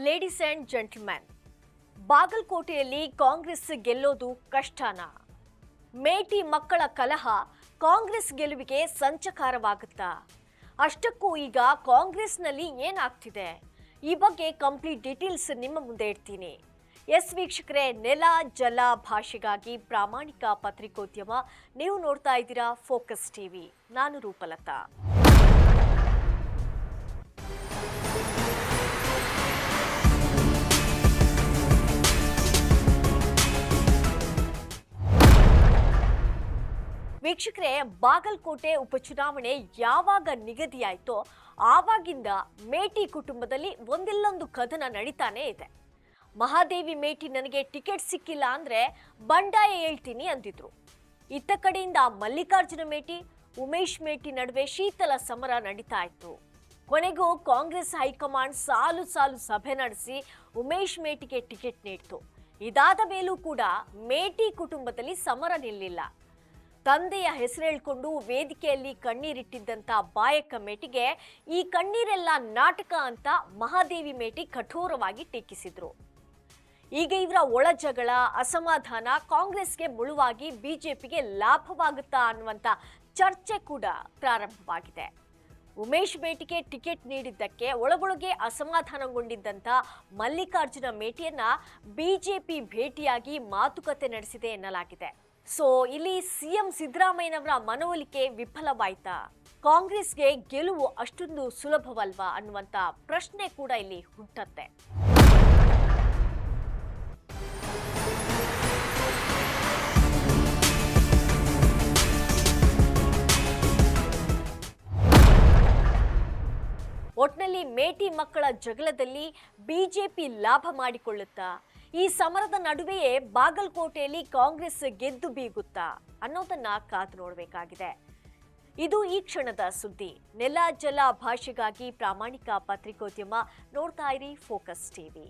Ladies and gentleman, ಬಾಗಲಕೋಟೆಯಲ್ಲಿ ಕಾಂಗ್ರೆಸ್ ಗೆಲ್ಲೋದು ಕಷ್ಟನಾ? ಮೇಟಿ ಮಕ್ಕಳ ಕಲಹ ಕಾಂಗ್ರೆಸ್ ಗೆಲುವಿಗೆ ಸಂಚಕಾರವಾಗುತ್ತಾ? ಅಷ್ಟಕ್ಕೂ ಈಗ ಕಾಂಗ್ರೆಸ್ನಲ್ಲಿ ಏನಾಗ್ತಿದೆ ಈ ಬಗ್ಗೆ ಕಂಪ್ಲೀಟ್ ಡೀಟೇಲ್ಸ್ ನಿಮ್ಮ ಮುಂದೆ ಇಡ್ತೀನಿ. ಎಸ್ ವೀಕ್ಷಕರೇ, ನೆಲ ಜಲ ಭಾಷೆಗಾಗಿ ಪ್ರಾಮಾಣಿಕ ಪತ್ರಿಕೋದ್ಯಮ. ನೀವು ನೋಡ್ತಾ ಇದ್ದೀರಾ ಫೋಕಸ್ ಟಿವಿ. ನಾನು ರೂಪಲತಾ. ವೀಕ್ಷಕರೇ, ಬಾಗಲಕೋಟೆ ಉಪಚುನಾವಣೆ ಯಾವಾಗ ನಿಗದಿಯಾಯಿತೋ ಆವಾಗಿಂದ ಮೇಟಿ ಕುಟುಂಬದಲ್ಲಿ ಒಂದಿಲ್ಲೊಂದು ಕದನ ನಡೀತಾನೆ ಇದೆ. ಮಹಾದೇವಿ ಮೇಟಿ ನನಗೆ ಟಿಕೆಟ್ ಸಿಕ್ಕಿಲ್ಲ ಅಂದ್ರೆ ಬಂಡಾಯ ಹೇಳ್ತೀನಿ ಅಂದಿದ್ರು. ಇತ್ತ ಕಡೆಯಿಂದ ಮಲ್ಲಿಕಾರ್ಜುನ ಮೇಟಿ, ಉಮೇಶ್ ಮೇಟಿ ನಡುವೆ ಶೀತಲ ಸಮರ ನಡೀತಾ ಇತ್ತು. ಕೊನೆಗೂ ಕಾಂಗ್ರೆಸ್ ಹೈಕಮಾಂಡ್ ಸಾಲು ಸಾಲು ಸಭೆ ನಡೆಸಿ ಉಮೇಶ್ ಮೇಟಿಗೆ ಟಿಕೆಟ್ ನೀಡಿತು. ಇದಾದ ಮೇಲೂ ಕೂಡ ಮೇಟಿ ಕುಟುಂಬದಲ್ಲಿ ಸಮರ ನಿಲ್ಲಿಲ್ಲ. ತಂದೆಯ ಹೆಸರು ಹೇಳ್ಕೊಂಡು ವೇದಿಕೆಯಲ್ಲಿ ಕಣ್ಣೀರಿಟ್ಟಿದ್ದಂತ ಬಾಯಕ್ಕ ಮೇಟಿಗೆ ಈ ಕಣ್ಣೀರೆಲ್ಲ ನಾಟಕ ಅಂತ ಮಹಾದೇವಿ ಮೇಟಿ ಕಠೋರವಾಗಿ ಟೀಕಿಸಿದ್ರು. ಈಗ ಇವರ ಒಳ ಜಗಳ, ಅಸಮಾಧಾನ ಕಾಂಗ್ರೆಸ್ಗೆ ಮುಳುವಾಗಿ ಬಿಜೆಪಿಗೆ ಲಾಭವಾಗುತ್ತಾ ಅನ್ನುವಂತ ಚರ್ಚೆ ಕೂಡ ಪ್ರಾರಂಭವಾಗಿದೆ. ಉಮೇಶ್ ಮೇಟಿಗೆ ಟಿಕೆಟ್ ನೀಡಿದ್ದಕ್ಕೆ ಒಳಗೊಳಗೆ ಅಸಮಾಧಾನಗೊಂಡಿದ್ದಂತ ಮಲ್ಲಿಕಾರ್ಜುನ ಮೇಟಿಯನ್ನ ಬಿಜೆಪಿ ಭೇಟಿಯಾಗಿ ಮಾತುಕತೆ ನಡೆಸಿದೆ ಎನ್ನಲಾಗಿದೆ. ಸೊ ಇಲ್ಲಿ ಸಿಎಂ ಸಿದ್ದರಾಮಯ್ಯನವರ ಮನವೊಲಿಕೆ ವಿಫಲವಾಯ್ತಾ? ಕಾಂಗ್ರೆಸ್ಗೆ ಗೆಲುವು ಅಷ್ಟೊಂದು ಸುಲಭವಲ್ವಾ ಅನ್ನುವಂತ ಪ್ರಶ್ನೆ ಕೂಡ ಇಲ್ಲಿ ಹುಟ್ಟತ್ತೆ. ಒಟ್ನಲ್ಲಿ ಮೇಟಿ ಮಕ್ಕಳ ಜಗಳದಲ್ಲಿ ಬಿಜೆಪಿ ಲಾಭ ಮಾಡಿಕೊಳ್ಳುತ್ತಾ? ಈ ಸಮರದ ನಡುವೆಯೇ ಬಾಗಲಕೋಟೆಯಲ್ಲಿ ಕಾಂಗ್ರೆಸ್ ಗೆದ್ದು ಬೀಗುತ್ತಾ ಅನ್ನೋದನ್ನ ಕಾದು ನೋಡಬೇಕಾಗಿದೆ. ಇದು ಈ ಕ್ಷಣದ ಸುದ್ದಿ. ನೆಲ ಜಲ ಭಾಷೆಗಾಗಿ ಪ್ರಾಮಾಣಿಕ ಪತ್ರಿಕೋದ್ಯಮ. ನೋಡ್ತಾ ಇರಿ ಫೋಕಸ್ ಟಿವಿ.